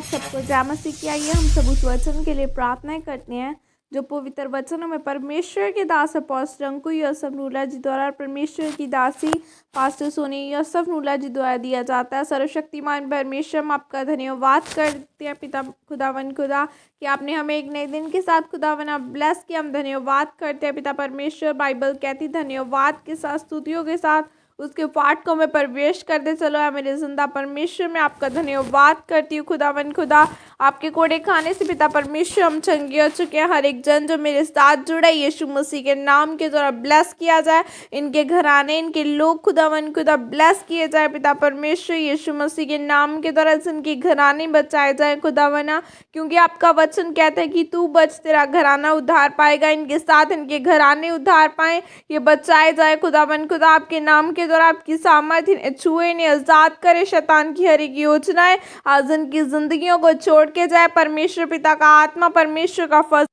सबको जय मसीह की। आइए हम सब उस वचन के लिए प्रार्थना करते हैं जो पवित्र वचनों में परमेश्वर के दास पास्टर अंकु यूसुफ नूला जी द्वारा, परमेश्वर की दासी पास्टर सोनी यूसुफ नूला जी द्वारा दिया जाता है। सर्वशक्तिमान परमेश्वर, हम आपका धन्यवाद करते हैं पिता खुदावन खुदा कि आपने हमें एक नए दिन के साथ खुदावन आप ब्लेस किया। हम धन्यवाद करते हैं पिता परमेश्वर। बाइबल कहती धन्यवाद के साथ, स्तुतियों के साथ उसके फाटकों में प्रवेश करते चलो है मेरे जिंदा परमेश्वर। मैं आपका धन्यवाद करती हूँ खुदावन खुदा। आपके कोड़े खाने से पिता परमेश्वर हम चंगे हो चुके हैं। हर एक जन जो मेरे साथ जुड़ा है यीशु मसीह के नाम के द्वारा ब्लेस किया जाए। इनके घराने, इनके लोग खुदावन खुदा ब्लेस किए जाए पिता परमेश्वर। यीशु मसीह के नाम के द्वारा इनके घराने बचाए जाए खुदावना, क्योंकि आपका वचन कहता है कि तू बच, तेरा घराना उद्धार पाएगा। इनके साथ इनके घराने उद्धार पाए, ये बचाए जाए खुदावन खुदा। आपके नाम के द्वारा आपकी सामर्थ्य छुए, इन्हें आजाद करे शैतान की हर एक योजनाएं आज इनकी जिंदगियों को छोड़ के जाए। परमेश्वर पिता का आत्मा, परमेश्वर का फर्ज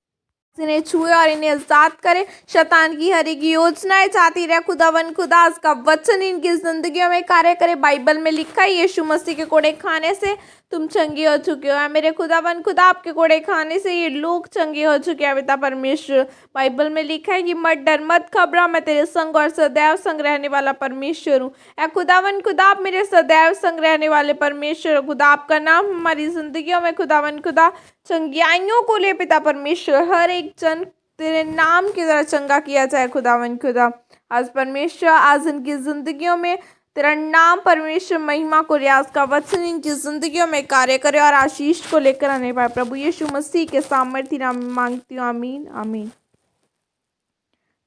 इन्हें छुए और इन्हें आजाद करे। शैतान की हर एक योजनाएं चाहती रहे खुदावन खुदा उसका वचन इनकी जिंदगियों में कार्य करे। बाइबल में लिखा है यीशु मसीह के कोड़े खाने से तुम चंगे हो चुके हो। मेरे खुदावन खुदा, आपके कोड़े खाने से ये लोग चंगे हो चुके हैं पिता परमेश्वर। बाइबल में लिखा है कि मत डर मत घबरा, मैं तेरे संग और सदैव संग रहने वाला परमेश्वर हूँ। ऐ खुदावन खुदा, आप मेरे सदैव संग रहने वाले परमेश्वर खुदा। आपका नाम हमारी जिंदगियों में खुदावन खुदा चंगियाइयों को ले पिता परमेश्वर। हर एक जन तेरे नाम की तरह चंगा किया जाए खुदावन खुदा। आज परमेश्वर, आज इनकी जिंदगियों में तेरा नाम परमेश्वर महिमा को रियाज का वचन इनकी जिंदगियों में कार्य करे और आशीष को लेकर आने पाए। प्रभु यीशु मसीह के सामर्थ्य नाम में मांगती हूँ, आमीन आमीन।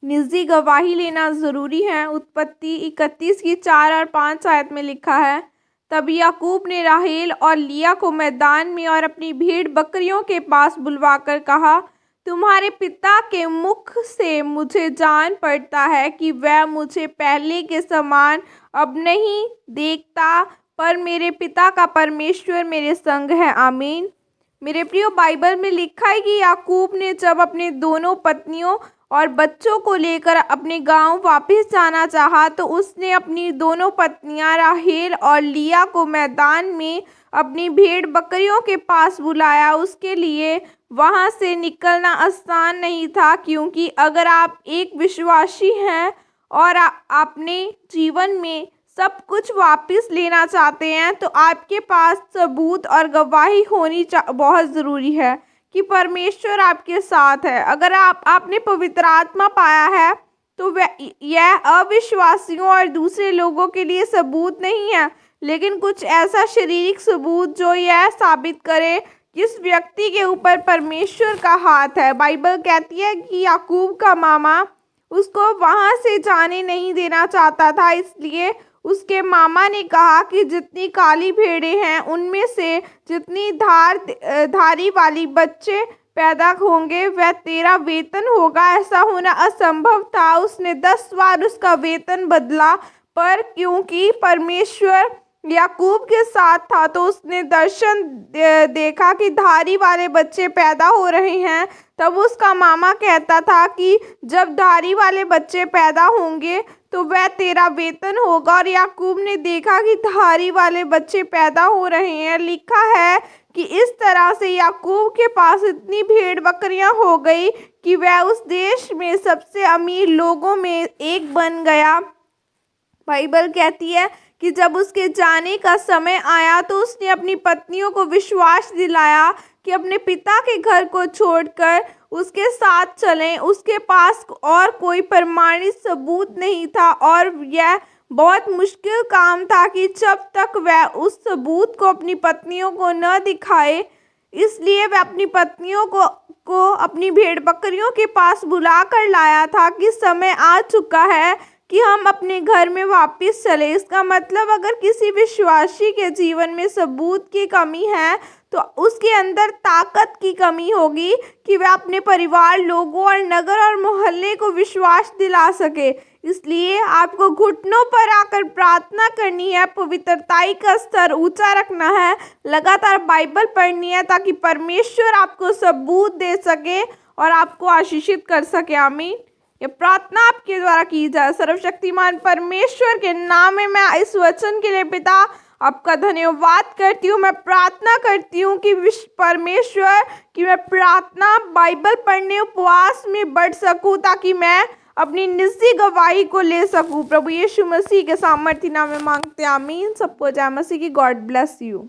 निजी गवाही लेना जरूरी है। उत्पत्ति 31 की 4 और 5 आयत में लिखा है, तब याकूब ने राहेल और लिया को मैदान में और अपनी भेड़ बकरियों के पास बुलवाकर कहा, तुम्हारे पिता के मुख से मुझे जान पड़ता है कि वह मुझे पहले के समान अब नहीं देखता, पर मेरे पिता का परमेश्वर मेरे संग है। आमीन। मेरे प्रियो, बाइबल में लिखा है कि याकूब ने जब अपने दोनों पत्नियों और बच्चों को लेकर अपने गांव वापस जाना चाहा तो उसने अपनी दोनों पत्नियां राहेल और लिया को मैदान में अपनी भेड़ बकरियों के पास बुलाया। उसके लिए वहां से निकलना आसान नहीं था, क्योंकि अगर आप एक विश्वासी हैं और अपने जीवन में सब कुछ वापस लेना चाहते हैं तो आपके पास सबूत और गवाही होनी बहुत ज़रूरी है कि परमेश्वर आपके साथ है। अगर आपने पवित्र आत्मा पाया है तो यह अविश्वासियों और दूसरे लोगों के लिए सबूत नहीं है, लेकिन कुछ ऐसा शारीरिक सबूत जो यह साबित करे कि इस व्यक्ति के ऊपर परमेश्वर का हाथ है। बाइबल कहती है कि याकूब का मामा उसको वहां से जाने नहीं देना चाहता था, इसलिए उसके मामा ने कहा कि जितनी काली भेड़ें हैं उनमें से जितनी धारी वाली बच्चे पैदा होंगे वह तेरा वेतन होगा। ऐसा होना असंभव था। उसने 10 बार उसका वेतन बदला, पर क्योंकि परमेश्वर याकूब के साथ था तो उसने दर्शन देखा कि धारी वाले बच्चे पैदा हो रहे हैं। तब उसका मामा कहता था कि जब धारी वाले बच्चे पैदा होंगे तो वह तेरा वेतन होगा। और याकूब ने देखा कि धारी वाले बच्चे पैदा हो रहे हैं। लिखा है कि इस तरह से याकूब के पास इतनी भेड़ बकरियां हो गई कि वह उस देश में सबसे अमीर लोगों में एक बन गया। बाइबल कहती है कि जब उसके जाने का समय आया तो उसने अपनी पत्नियों को विश्वास दिलाया कि अपने पिता के घर को छोड़कर उसके साथ चलें। उसके पास और कोई प्रमाणित सबूत नहीं था और यह बहुत मुश्किल काम था कि जब तक वह उस सबूत को अपनी पत्नियों को न दिखाए, इसलिए वह अपनी पत्नियों को अपनी भेड़ बकरियों के पास बुला कर लाया था कि समय आ चुका है कि हम अपने घर में वापस चले। इसका मतलब अगर किसी विश्वासी के जीवन में सबूत की कमी है तो उसके अंदर ताकत की कमी होगी कि वह अपने परिवार, लोगों और नगर और मोहल्ले को विश्वास दिला सके। इसलिए आपको घुटनों पर आकर प्रार्थना करनी है, पवित्रताई का स्तर ऊंचा रखना है, लगातार बाइबल पढ़नी है ताकि परमेश्वर आपको सबूत दे सके और आपको आशीषित कर सके। आमीन। ये प्रार्थना आपके द्वारा की जाए। सर्वशक्तिमान परमेश्वर के नाम में मैं इस वचन के लिए पिता आपका धन्यवाद करती हूँ। मैं प्रार्थना करती हूँ कि परमेश्वर कि मैं प्रार्थना बाइबल पढ़ने उपवास में बढ़ सकूँ ताकि मैं अपनी निजी गवाही को ले सकूँ। प्रभु यीशु मसीह के सामर्थ्य नाम में मांगते हैं, आमीन। सबको जय मसीह की। God bless you.